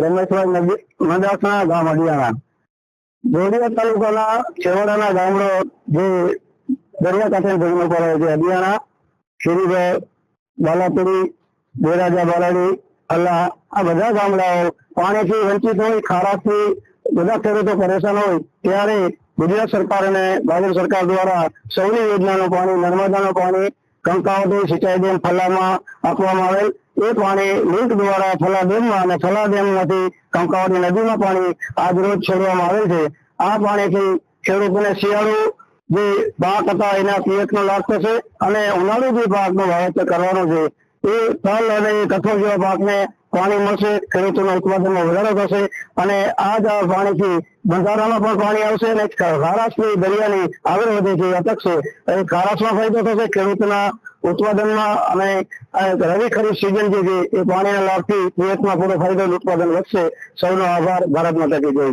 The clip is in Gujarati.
રમેશભાઈ મદાસના ગામ અડિયાણા. જોડિયા તાલુકાના છેવાડાના ગામડો જે દરિયાકાંઠે જમીન ઉપર આવે છે. અડિયાણા, શેરીભાઈ, બાલાપુરી, બેરાજા, બાલાડી, અલ્લા, આ બધા ગામડાઓ પાણીથી વંચિત હોય, ખારાશથી બધા ખેડૂતો પરેશાન હોય ત્યારે ગુજરાત સરકાર અને ભાજપ સરકાર દ્વારા સૌની યોજનાનું પાણી, નર્મદાનું પાણી, કંકાવટી સિંચાઈ ડેમ ફલામાં આપવામાં આવેલ. એ પાણી લિંક દ્વારા ફલા ડેમમાં અને ફલા ડેમમાંથી કંકાવટી નદીમાં પાણી આજ રોજ છોડવામાં આવેલ છે. આ પાણીથી ખેડૂતોને શિયાળુ જે પાક હતા એના પિયતનો લાભ થશે અને ઉનાળુ જે પાકનો વાવેતર કરવાનો છે એ તલ અને કઠોળ જેવા પાકને પાણી મળશે, ખેડૂતોના ઉત્પાદનમાં વધારો થશે અને આ જ પાણીથી બંધારામાં પણ પાણી આવશે અને ખારાશની દરિયાની આગળ વધે છે અટકશે. ખારાશમાં ફાયદો થશે, ખેડૂતોના ઉત્પાદનમાં અને રવિ ખરીફ સિઝન જે છે એ પાણીના લાભથી પિયતમાં પૂરો ફાયદો, ઉત્પાદન વધશે. સૌનો આભાર. ભારત માતા કી જય.